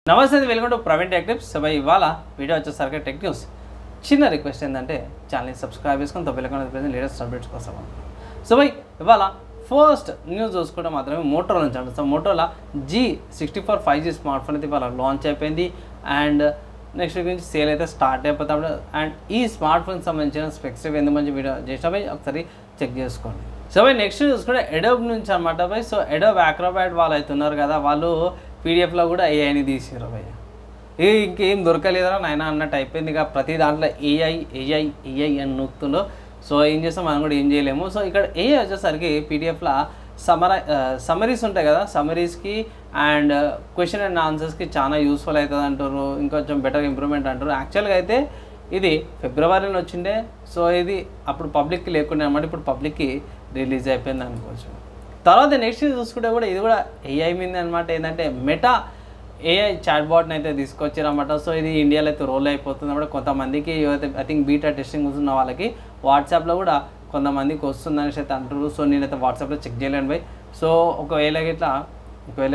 నమస్తే welcome to Praveen tech tips. So ఇవాళ video వచ్చేసరికి టెక్ న్యూస్. చిన్న రిక్వెస్ట్ ఏంటంటే ఛానల్ని సబ్స్క్రైబ్ చేసుకొని తప్పకుండా లేటెస్ట్ అప్డేట్స్ కోసం. సో ఇవాళ ఫస్ట్ న్యూస్ చూసుకుంటే మాత్రమే మోటోరోలా నుంచి అంటారు. So Motorola G64 5G smart phone అయితే ఇవాళ లాంచ్ అయిపోయింది అండ్ నెక్స్ట్ వీక్ నుంచి సేల్ అయితే స్టార్ట్ అయిపోతాం. అండ్ ఈ స్మార్ట్ ఫోన్కి సంబంధించిన స్పెక్స్ ఎందుకు మంచి వీడియో చేసినా ఒకసారి చెక్ చేసుకోండి. సో నెక్స్ట్ చూసుకుంటే ఎడోబ్ నుంచి అనమాట. సో ఎడోబ్ యాక్రోబాట్ వాళ్ళు అయితే ఉన్నారు కదా, వాళ్ళు పీడిఎఫ్లో కూడా ఏఐని తీసిరు భయ్య. ఇంకేం దొరకలేదురా నాయన అన్నట్టు అయిపోయింది. ఇక ప్రతి దాంట్లో ఏఐ అని నొక్కుతుందో. సో ఏం చేస్తాం మనం కూడా ఏం చేయలేము. సో ఇక్కడ ఏఐ వచ్చేసరికి పీడిఎఫ్లో సమరీస్ ఉంటాయి కదా, సమరీస్కి అండ్ క్వశ్చన్ అండ్ ఆన్సర్స్కి చాలా యూస్ఫుల్ అవుతుంది అంటారు. ఇంకొంచెం బెటర్ ఇంప్రూవ్మెంట్ అంటారు. యాక్చువల్గా అయితే ఇది ఫిబ్రవరిలో వచ్చిండే. సో ఇది అప్పుడు పబ్లిక్కి లేకుండా అనమాట, ఇప్పుడు పబ్లిక్కి రిలీజ్ అయిపోయింది అనుకోవచ్చు. తర్వాత నెక్స్ట్ చూసుకుంటే కూడా ఇది కూడా ఏఐ మీద అనమాట. ఏంటంటే మెటా ఏఐ చాట్ బాట్ని అయితే తీసుకొచ్చారన్నమాట. సో ఇది ఇండియాలో అయితే రోల్ అయిపోతుంది అన్నమాట. కొంతమందికి ఐ థింక్ బీటా టెస్టింగ్ వస్తున్న వాళ్ళకి వాట్సాప్లో కూడా కొంతమందికి వస్తుందనేసి అయితే అంటారు. సో నేనైతే వాట్సాప్లో చెక్ చేయలేను బై. సో ఒకవేళ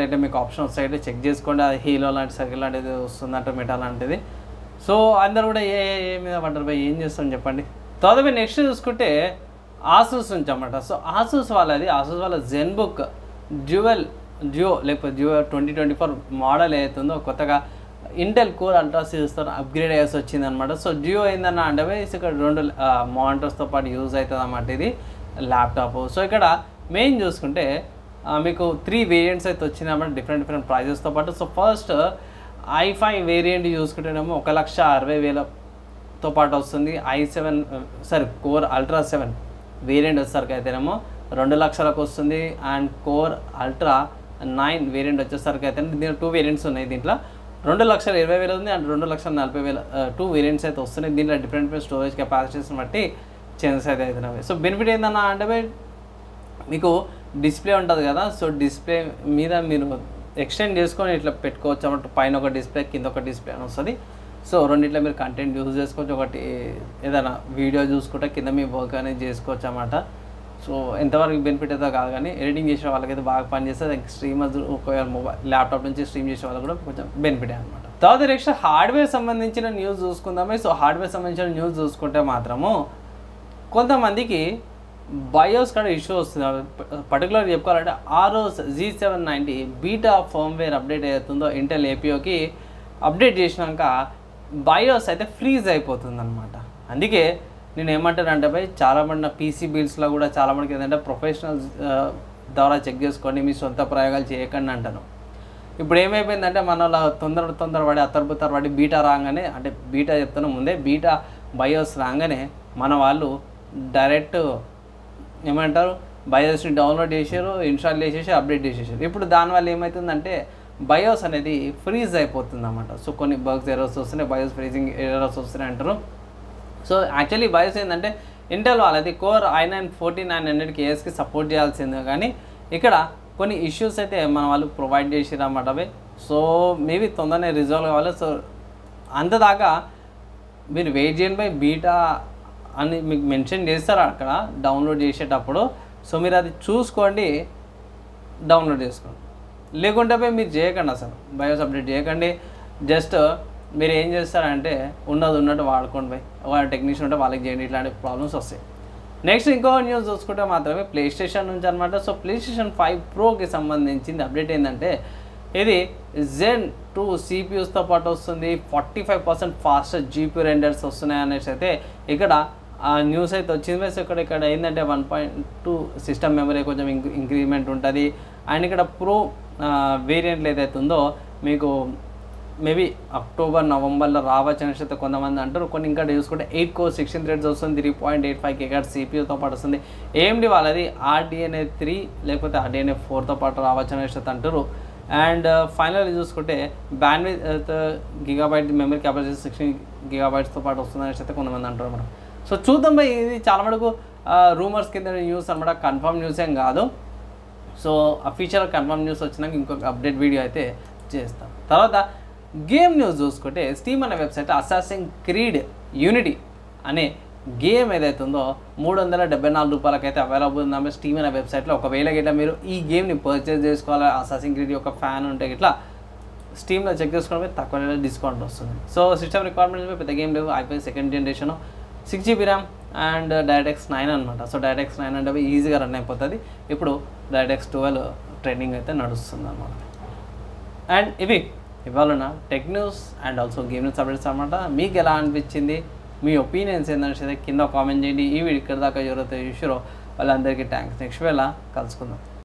అయితే మీకు ఆప్షన్ వస్తాయంటే చెక్ చేసుకోండి. అది హీలో లాంటి సర్కిల్ లాంటిది వస్తుందంట, మెటా లాంటిది. సో అందరు కూడా ఏ మీద పడ్డారు బై, ఏం చేస్తాం చెప్పండి. తర్వాత నెక్స్ట్ చూసుకుంటే ఆసూస్ నుంచి అన్నమాట. సో ఆసూస్ వాళ్ళ జెన్బుక్ జియో లేకపోతే జియో 2024 మోడల్ ఏదైతుందో కొత్తగా ఇంటెల్ కోర్ అల్ట్రా సిరీస్తో అప్గ్రేడ్ అయ్యేసి వచ్చిందనమాట. సో జియో ఏందన్న అంటే ఇక్కడ 2 మానిటర్స్తో పాటు యూజ్ అవుతుంది అన్నమాట ఇది ల్యాప్టాప్. సో ఇక్కడ మెయిన్ చూసుకుంటే మీకు 3 వేరియంట్స్ అయితే వచ్చిందన్నమాట, డిఫరెంట్ ప్రైజెస్తో పాటు. సో ఫస్ట్ i5 వేరియంట్ చూసుకుంటేనేమో 1,60,000తో పాటు వస్తుంది. కోర్ అల్ట్రా 7 వేరియంట్ వచ్చేసరికి అయితేనేమో 2 లక్షలకు వస్తుంది. అండ్ కోర్ అల్ట్రా 9 వేరియంట్ వచ్చేసరికి అయితే దీంట్లో 2 వేరియంట్స్ ఉన్నాయి. దీంట్లో 2,20,000 ఉంది అండ్ 2,40,000 2 వేరియంట్స్ అయితే వస్తున్నాయి. దీంట్లో డిఫరెంట్ స్టోరేజ్ కెపాసిటీస్ని బట్టి చేంజెస్ అయితే అవుతున్నాయి. సో బెనిఫిట్ ఏంటన్నా అంటే మీకు డిస్ప్లే ఉంటుంది కదా, సో డిస్ప్లే మీద మీరు ఎక్స్టెండ్ చేసుకొని ఇట్లా పెట్టుకోవచ్చు అన్నమాట. పైన ఒక డిస్ప్లే, కింద ఒక డిస్ప్లే అని వస్తుంది. సో రెండిట్లో మీరు కంటెంట్ యూజ్ చేసుకోవచ్చు. ఒకటి ఏదైనా వీడియో చూసుకుంటే కింద మీ వర్క్ అనేది చేసుకోవచ్చు అన్నమాట. సో ఎంతవరకు బెనిఫిట్ అయితే కాదు, కానీ ఎడిటింగ్ చేసే వాళ్ళకైతే బాగా పనిచేస్తుంది. స్ట్రీమర్స్ ఒకవేళ ల్యాప్టాప్ నుంచి స్ట్రీమ్ చేసే వాళ్ళకి కూడా కొంచెం బెనిఫిట్ అనమాట. తర్వాత నెక్స్ట్ హార్డ్వేర్ సంబంధించిన న్యూస్ చూసుకుందామే. సో హార్డ్వేర్ సంబంధించిన న్యూస్ చూసుకుంటే మాత్రము కొంతమందికి బయోస్ కూడా ఇష్యూ వస్తుంది. పర్టికులర్ చెప్పుకోవాలంటే ROS Z790 beta firmware update అవుతుందో ఇంటెల్ APOకి అప్డేట్ చేసినాక బయోస్ అయితే ఫ్రీజ్ అయిపోతుంది అనమాట. అందుకే నేను ఏమంటానంటే చాలామంది నా PC బిల్స్లో కూడా చాలామందికి ఏంటంటే ప్రొఫెషనల్స్ ద్వారా చెక్ చేసుకోండి, మీ సొంత ప్రయోగాలు చేయకండి అంటాను. ఇప్పుడు ఏమైపోయిందంటే మన తొందరపడి అత్తరుపడి బీటా రాగానే, అంటే బీటా చెప్తున్నా ముందే, బీటా బయోస్ రాగానే మన వాళ్ళు డైరెక్ట్ ఏమంటారు బయోస్ని డౌన్లోడ్ చేసారు, ఇన్స్టాల్ చేసేసి అప్డేట్ చేసేసారు. ఇప్పుడు దానివల్ల ఏమవుతుందంటే బయోస్ అనేది ఫ్రీజ్ అయిపోతుంది అన్నమాట. సో కొన్ని బగ్స్ ఎర్రర్స్ వస్తున్నాయి, బయోస్ ఫ్రీజింగ్ ఎర్రర్స్ వస్తున్నాయి అంటారు. సో యాక్చువల్లీ బయోస్ ఏంటంటే ఇంటెల్ వాళ్ళది కోర్ i9 14900Kకి సపోర్ట్ చేయాల్సిందే, కానీ ఇక్కడ కొన్ని ఇష్యూస్ అయితే మన వాళ్ళు ప్రొవైడ్ చేసారు అన్నమాట. సో మేబీ తొందరనే రిజాల్వ్ కావాలి. సో అంతదాకా మీరు వెయిట్ చేయండి బీటా అని మీకు మెన్షన్ చేస్తారు అక్కడ డౌన్లోడ్ చేసేటప్పుడు. సో మీరు అది చూసుకోండి, డౌన్లోడ్ చేసుకోండి. లేకుంటే మీరు చేయకండి, అసలు బయోస్ అప్డేట్ చేయకండి. జస్ట్ మీరు ఏం చేస్తారంటే ఉన్నట్టు వాడుకోండి వాళ్ళ టెక్నీషియన్ ఉంటే వాళ్ళకి చేయండి, ఇట్లాంటి ప్రాబ్లమ్స్ వస్తాయి. నెక్స్ట్ ఇంకో న్యూస్ చూసుకుంటే మాత్రమే ప్లేస్టేషన్ నుంచి అనమాట. సో ప్లేస్టేషన్ 5 ప్రోకి సంబంధించింది అప్డేట్ ఏంటంటే ఇది Zen 2 CPUస్తో పాటు వస్తుంది. 45% ఫాస్టర్ GPU రెండర్స్ వస్తున్నాయి అనేసి అయితే ఇక్కడ ఆ న్యూస్ అయితే వచ్చింది. సో ఇక్కడ ఏంటంటే 1.2 సిస్టమ్ మెమరీ కొంచెం ఇంక్రిమెంట్ ఉంటుంది. అండ్ ఇక్కడ ప్రో వేరియంట్లు ఏదైతే ఉందో మీకు మేబీ అక్టోబర్ నవంబర్లో రావచ్చు అనేసి అయితే కొంతమంది అంటారు. కొన్ని ఇంకా చూసుకుంటే 8 core 16 threads వస్తుంది, 3.85 GHz CPUతో పాటు వస్తుంది. AMD వాళ్ళది RDNA 3 లేకపోతే RDNA 4తో పాటు రావచ్చు అనేసి అయితే అంటారు. అండ్ ఫైనల్ చూసుకుంటే bandwidth GB memory capacity 16 GB పాటు వస్తుంది అనేసి అయితే కొంతమంది అంటారు మనం. సో చూద్దాం బై, ఇది చాలా మటుకు రూమర్స్ కింద న్యూస్ అనమాట, కన్ఫర్మ్ న్యూస్ ఏం కాదు. సో అఫీషియల్ కన్ఫర్మ్ న్యూస్ వచ్చినాక ఇంకొక అప్డేట్ వీడియో అయితే చేస్తాం. తర్వాత గేమ్ న్యూస్ చూసుకుంటే స్టీమ్ అనే వెబ్సైట్ అసాసిన్ క్రీడ్ యూనిటీ అనే గేమ్ ఏదైతే ఉందో $374 అయితే అవైలబుల్ ఉందన్నమాట స్టీమ్ అనే వెబ్సైట్లో. ఒకవేళ గిట్లా మీరు ఈ గేమ్ని పర్చేస్ చేసుకోవాలి, అసాసిన్ క్రీడ్ యొక్క ఫ్యాన్ ఉంటే గిట్లా స్టీమ్లో చెక్ చేసుకోవడం తక్కువ డిస్కౌంట్ వస్తుంది. సో సిస్టమ్ రిక్వైర్మెంట్స్ పెద్ద గేమ్ లేవు. IPS 2nd generation 6GB RAM and DirectX 9 అనమాట. సో డైరెక్ట్ఎక్స్ 9 అంటే అవి ఈజీగా రన్ అయిపోతుంది. ఇప్పుడు డైరెక్ట్ఎక్స్ 12 ట్రెండింగ్ అయితే నడుస్తుంది అనమాట. అండ్ ఇవి ఇవాళ tech news and also game news updates అనమాట. మీకు ఎలా అనిపించింది, మీ ఒపీనియన్స్ ఏంటంటే కింద కామెంట్ చేయండి. ఈ వీడియో ఇక్కడ దాకా ఎవరైతే చూసారో వాళ్ళందరికీ థ్యాంక్స్. నెక్స్ట్ వేళ కలుసుకుందాం.